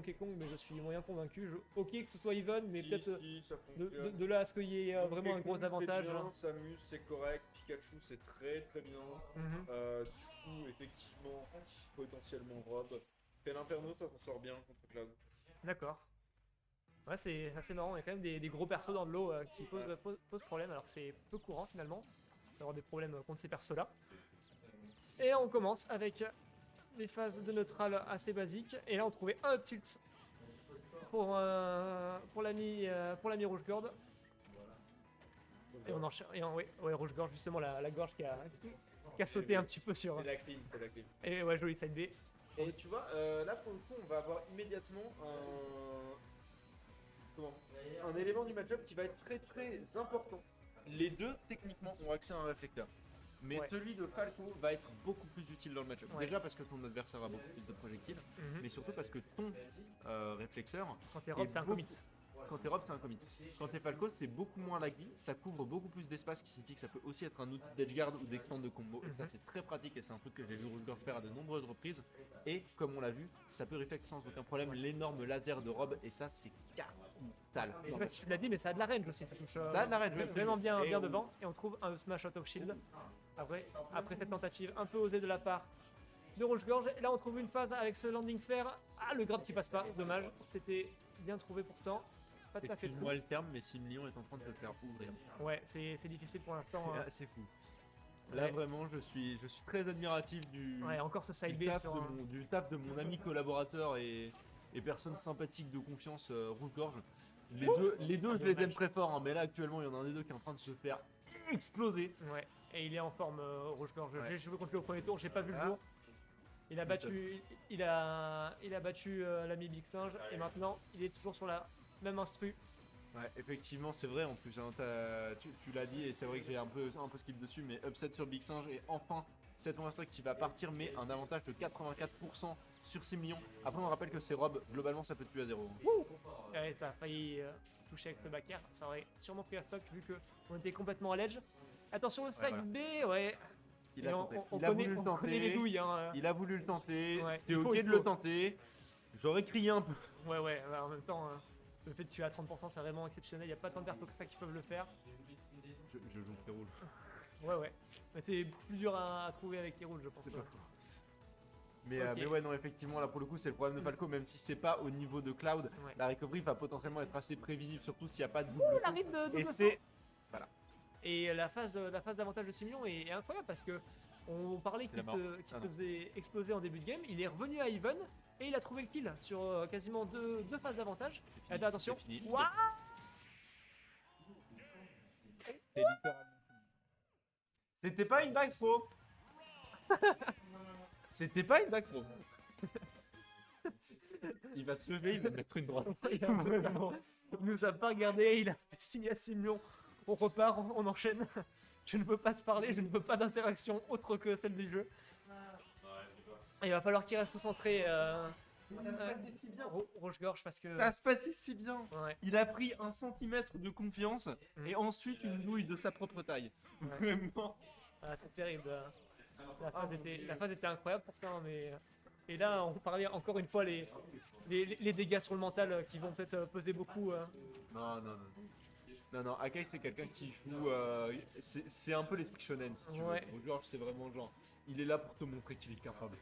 Donkey Kong, mais je suis moyen convaincu. Ok que ce soit even, mais peut-être ça de, fonctionne. de là à ce qu'il y ait vraiment un Donkey gros Kong, avantage. c'est bien, Samus c'est correct, Pikachu c'est très très bien. Mhm. Du coup, effectivement, potentiellement Rob. Quel Inferno, ça s'en sort bien contre Cloud. D'accord. Ouais, c'est assez marrant. Il y a quand même des gros persos dans le lot qui posent problème, alors que c'est peu courant finalement d'avoir des problèmes contre ces persos-là. Et on commence avec des phases de neutral assez basiques. Et là, on trouvait un up tilt pour l'ami Rouge-Gorge. Et on enchaîne. Ouais, Rouge-Gorge, justement, la gorge qui a sauté un petit peu sur. C'est la clean, c'est la clean. Et ouais, joli side B. Et tu vois, là pour le coup, on va avoir immédiatement un élément du match-up qui va être très très important. Les deux, techniquement, ont accès à un réflecteur. Mais Ouais. celui de Falco va être beaucoup plus utile dans le match-up. Ouais. Déjà parce que ton adversaire a beaucoup plus de projectiles, Mhm. mais surtout parce que ton réflecteur, Quand t'es Rob, est c'est un beaucoup- commit. quand t'es Rob, c'est un commit. Quand t'es Falco, c'est beaucoup moins laggy, ça couvre beaucoup plus d'espace, ce qui signifie que ça peut aussi être un outil d'edgeguard ou d'expand de combo. Et ça, Mhm. c'est très pratique et c'est un truc que j'ai vu Rouge-Gorge faire à de nombreuses reprises. Et comme on l'a vu, ça peut reflect sans aucun problème l'énorme laser de Rob, et ça, c'est capital. Je sais pas si tu l'as dit, mais ça a de la range aussi. Ça touche Ça a de la range, ouais, vraiment bien, et bien on- devant. Et on trouve un smash out of shield. Après cette tentative un peu osée de la part de Rouge-Gorge. Et là, on trouve une phase avec ce landing fair. Ah, le grab qui passe pas. Dommage. C'était bien trouvé pourtant. Pas tout à fait. Excuse-moi le terme, mais Simlion est en train de te faire ouvrir. Ouais, c'est difficile pour l'instant. Là, c'est fou. Là, Ouais. vraiment, je suis très admiratif Ouais, encore ce side B. sur un- du taf de mon ami collaborateur et personne sympathique de confiance, Rouge-Gorge. Les deux, je les aime très fort, hein, mais là, actuellement, il y en a un des deux qui est en train de se faire exploser. Ouais, et il est en forme, Rouge-Gorge. Ouais. J'ai joué contre lui au premier tour, j'ai pas vu le Ah. jour. Il a battu, il a battu l'ami Big Singe, et maintenant, il est toujours sur la même instru. Ouais, effectivement, c'est vrai en plus. Hein, tu l'as dit, et c'est vrai que j'ai un peu skip dessus, mais upset sur Big Singe, et enfin, cette Monster qui va partir, mais un avantage de 84% sur 6 millions. Après, on rappelle que c'est Rob, globalement, ça peut tuer à 0. Ouais, ça a failli toucher avec le back air. Ça aurait sûrement pris un stock vu qu'on était complètement à l'edge. Attention, le side B, ouais. Il a Et tenté. on Il a connaît, voulu le on connaît les tenter. douilles. Hein. Il a voulu le tenter. Ouais, C'est il faut, ok il de faut. le tenter. J'aurais crié un peu. Ouais, en même temps, le fait de tuer à 30%, c'est vraiment exceptionnel. Il n'y a pas tant de persos que ça qui peuvent le faire. Je joue frérot. Ouais. Mais c'est plus dur à trouver avec les roules, je pense. C'est pas faux. Mais, Ok. mais ouais, non, effectivement, là pour le coup, c'est le problème de Falco, même si c'est pas au niveau de Cloud, Ouais. la recovery va potentiellement être assez prévisible, surtout s'il n'y a pas de double. La ride de Et double c'est. Et la phase d'avantage de Similion est incroyable parce que on parlait C'est la qu'il mort. se Ah non. faisait exploser en début de game. Il est revenu à even et il a trouvé le kill sur quasiment deux phases d'avantage. C'est fini, Attention. c'est fini. Ouah. C'est littéralement fini. C'était pas une back throw. C'était pas une back throw. Il va se lever, il va mettre une droite. Il nous a pas regardé, il a fait signe à Similion. On repart, on enchaîne. Je ne veux pas se parler, je ne veux pas d'interaction autre que celle du jeu. Il va falloir qu'il reste concentré si bien. Rouge-Gorge parce que... Ça se passait si bien. Ouais. Il a pris 1 centimètre de confiance et ensuite une douille de sa propre taille. Vraiment. Ah, c'est terrible. La phase était incroyable pourtant, mais. Et là, on parlait encore une fois les dégâts sur le mental qui vont peut-être peser beaucoup. Non, Akai c'est quelqu'un qui joue. C'est un peu l'esprit shonen si tu veux. Ouais. George c'est vraiment le genre. Il est là pour te montrer qu'il est capable.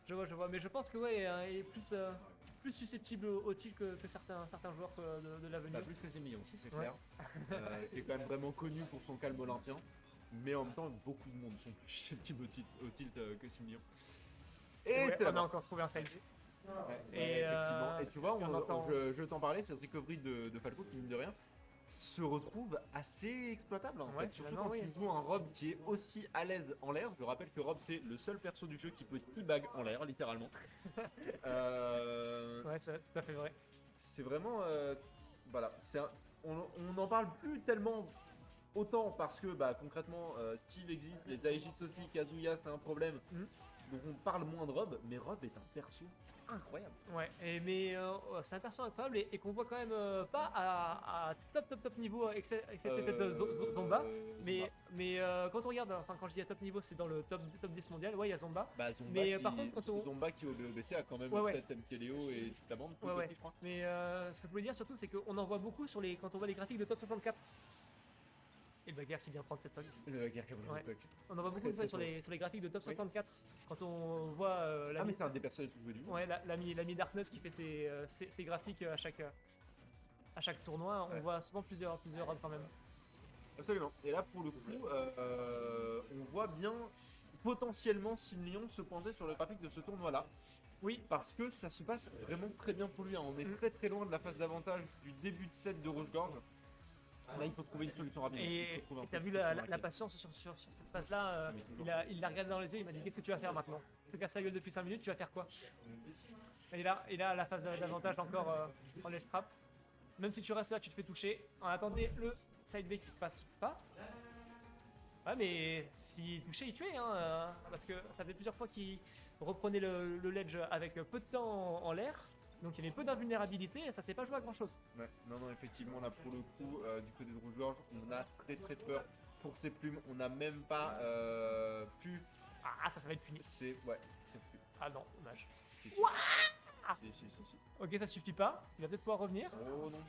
Je vois. Mais je pense que ouais, il est plus susceptible au tilt que certains joueurs de l'avenir. Pas plus que ses millions aussi, c'est Ouais. clair. Il est quand même vraiment connu pour son calme olympien. Mais en même temps, beaucoup de monde sont plus susceptibles au tilt que Similion. Et Ouais, c'était on a là-bas. encore trouvé un side. Et, effectivement. Et tu vois, on entend- je t'en parlais, cette recovery de Falco qui, mine de rien, se retrouve assez exploitable en Ouais, fait. Surtout finalement, quand oui. tu joues un Rob qui est aussi à l'aise en l'air. Je rappelle que Rob c'est le seul perso du jeu qui peut teabag en l'air, littéralement. Ouais, c'est tout à fait vrai. C'est vraiment. Voilà. On n'en parle plus tellement autant parce que bah, concrètement Steve existe, les Aegis aussi, Kazuya c'est un problème. Mhm. Donc on parle moins de Rob, mais Rob est un perso incroyable. Ouais, mais c'est un perso incroyable et qu'on voit quand même pas à top niveau, excepté peut-être Zomba. Mais quand on regarde, enfin quand je dis à top niveau, c'est dans le top 10 mondial, ouais, il y a Zomba. Bah, Zomba, Mais par contre, quand on. Zomba qui au BC a quand même Ouais, ouais. peut-être MKLeo et toute la bande, Ouais, ouais. aussi, je crois. Mais ce que je voulais dire surtout, c'est qu'on en voit beaucoup quand on voit les graphiques de top 64. Et le bagarre qui vient prendre cette stock. Le gars qui a Ouais. le stock. On en voit beaucoup Très sur les graphiques de top Oui. 64. Quand on voit Ah, mais c'est un des persos les plus joués du monde. ouais, l'ami Darkness qui fait ses graphiques à chaque tournoi, Ouais. on voit souvent plusieurs runs quand même. Absolument. Et là, pour le coup, on voit bien potentiellement 6 millions se pointer sur le graphique de ce tournoi-là. Oui, Parce que ça se passe vraiment très bien pour lui. Hein. On est Mm. très très loin de la phase d'avantage du début de set de Rouge-Gorge. Là, il faut trouver une solution rapide. et t'as vu la patience sur cette phase-là, Mais toujours. il l'a regardé dans les yeux, il m'a dit qu'est-ce que tu vas faire maintenant? Je te casse la gueule depuis 5 minutes, tu vas faire quoi? Et là, la phase d'avantage encore en edge trap. Même si tu restes là, tu te fais toucher. En attendant, le side B qui passe pas. Ouais, mais s'il touchait, il tuait, hein, parce que ça faisait plusieurs fois qu'il reprenait le ledge avec peu de temps en l'air. Donc il y avait peu d'invulnérabilité et ça s'est pas joué à grand chose. Ouais, non, effectivement, là pour le coup, du côté de Rouge-Gorge, on a très très peur pour ses plumes. On n'a même pas pu. Ah, ça va être puni. C'est plus. Ah non, dommage. Si. Si. Ok, ça suffit pas. Il va peut-être pouvoir revenir. Oh non.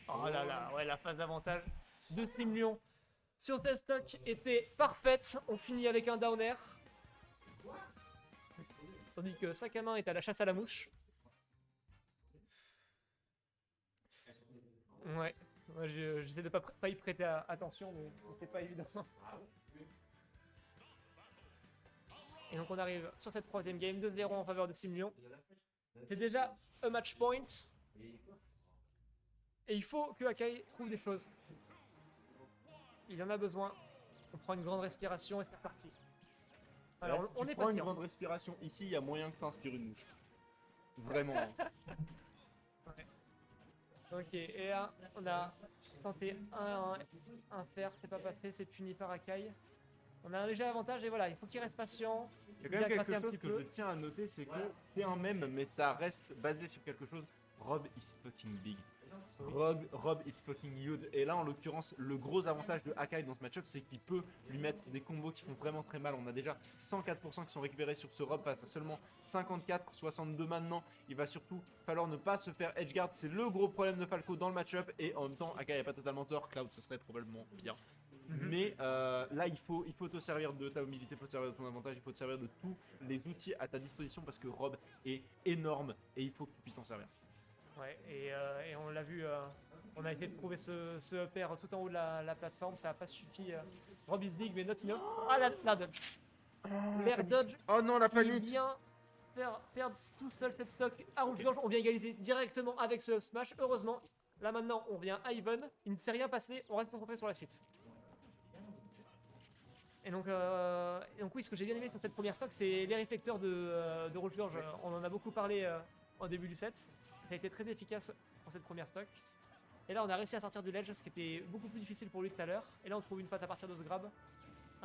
Oh là là, ouais, la phase d'avantage de 6 millions sur cette stock était parfaite. On finit avec un down air. Tandis que Sakamain est à la chasse à la mouche. Ouais, j'essaie de pas y prêter attention, mais c'est pas évident. Et donc on arrive sur cette troisième game, 2-0 en faveur de 6 millions. C'est déjà un match point. Et il faut que Akai trouve des choses. Il en a besoin. On prend une grande respiration et c'est reparti. Alors on est prends une patient. grande respiration. Ici, il y a moyen que tu inspires une mouche. Vraiment. Hein. Ok, et là, on a tenté un fer, c'est pas passé, c'est puni par Akai. On a un léger avantage et voilà, il faut qu'il reste patient. Il y a quand même Bien gratter quelque un chose petit que peu. je tiens à noter, c'est que c'est un mème, mais ça reste basé sur quelque chose. Rob is fucking big. Rob is fucking huge. Et là, en l'occurrence, le gros avantage de Akai dans ce match-up, c'est qu'il peut lui mettre des combos qui font vraiment très mal. On a déjà 104% qui sont récupérés sur ce Rob face à seulement 54, 62 maintenant. Il va surtout falloir ne pas se faire edgeguard. C'est le gros problème de Falco dans le match-up. Et en même temps, Akai n'est pas totalement tort. Cloud, ce serait probablement pire. Mais là, il faut te servir de ta mobilité, il faut te servir de ton avantage, il faut te servir de tous les outils à ta disposition parce que Rob est énorme et il faut que tu puisses t'en servir. Ouais, et on l'a vu, on a essayé de trouver ce upper tout en haut de la plateforme, ça n'a pas suffi. Rob is big, mais not enough. Ah, la dodge. L'air dodge Oh non, la qui panique. vient faire perdre tout seul cette stock à Rouge-Gorge. On vient égaliser directement avec ce smash. Heureusement, là maintenant, on vient à Ivan. Il ne s'est rien passé, on reste concentré sur la suite. Et donc oui, ce que j'ai bien aimé sur cette première stock, c'est les réflecteurs de Rouge-Gorge. On en a beaucoup parlé en début du set. Ça a été très efficace dans cette première stock. Et là, on a réussi à sortir du ledge, ce qui était beaucoup plus difficile pour lui tout à l'heure. Et là, on trouve une phase à partir de ce grab.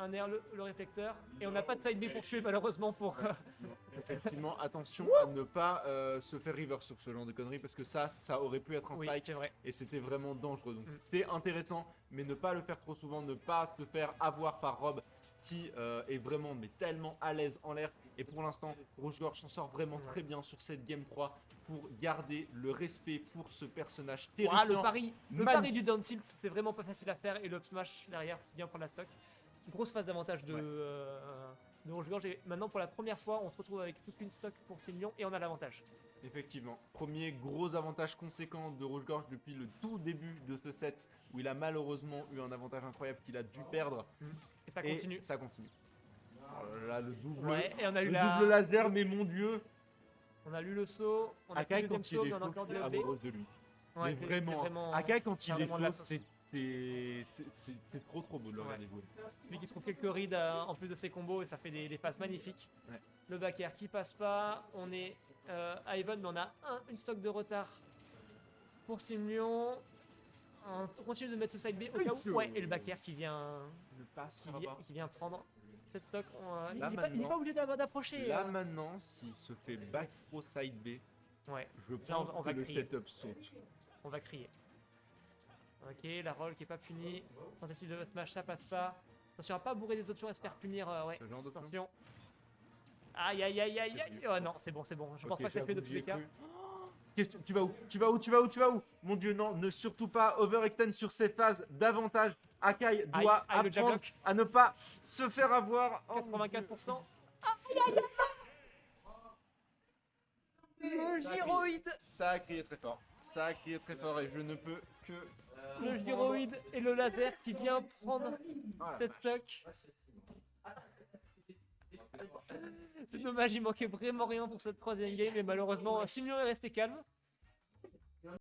Un air, le réflecteur. Et on n'a pas de side B pour tuer, malheureusement, pour... Effectivement, attention à ne pas se faire river sur ce genre de conneries parce que ça aurait pu être un Oui, strike c'est vrai. et c'était vraiment dangereux. Donc c'est intéressant, mais ne pas le faire trop souvent, ne pas se faire avoir par Rob qui est vraiment mais tellement à l'aise en l'air. Et pour l'instant, Rouge-Gorge s'en sort vraiment très bien sur cette game 3 pour garder le respect pour ce personnage terrifiant. Le pari du down tilt, c'est vraiment pas facile à faire. Et le up smash derrière, bien prendre la stock. Grosse phase d'avantage de Rouge-Gorge. Et maintenant, pour la première fois, on se retrouve avec toute une stock pour 6 millions et on a l'avantage. Effectivement, premier gros avantage conséquent de Rouge-Gorge depuis le tout début de ce set où il a malheureusement eu un avantage incroyable qu'il a dû perdre. Et ça continue. Et ça continue. Là, le double, Ouais, et on a eu double laser, mais mon dieu! On a lu le saut, on a Akai le quand deuxième il saut, est mais on a faux, encore je du suis up B. amoureuse de lui. Ouais, Mais vraiment, Akai quand il est vraiment de la faux, sauce. c'est trop beau de le regarder jouer. Celui qui trouve quelques rides en plus de ses combos et ça fait des passes magnifiques. Ouais. Le back air qui passe pas, on est à Even, mais on a une stock de retard pour 6 millions. On continue de mettre ce side B au cas où. Ouais, et le back air qui vient, Le passe, qui vient prendre Festock, il Là, est pas maintenant- obligé d'approcher. Là maintenant, s'il se fait back throw side B, Ouais, je Là, pense on que va le crier. setup saute. on va crier. Ok, la roll qui est pas punie. Tentative de smash, ça passe pas. Attention à pas bourrer des options et se faire punir. Ouais, Ce genre d'option. attention. Aïe aïe aïe aïe aïe. Oh non, c'est bon, c'est bon. Je pense Ok, pas que ça fait de j'avoue, tous les j'y ai cas. cru. Tu vas où? Tu vas où? Tu vas où? Tu vas où? Mon dieu, non, ne surtout pas overextend sur ces phases davantage. Akai doit aïe, le jab apprendre lock. à ne pas se faire avoir. Oh, 84%. Le gyroïde. ça a crié très fort. Ça a crié très fort et je ne peux que. Le gyroïde et le laser qui vient prendre Voilà. Festock. C'est dommage, il manquait vraiment rien pour cette troisième game et malheureusement Simeon est resté calme.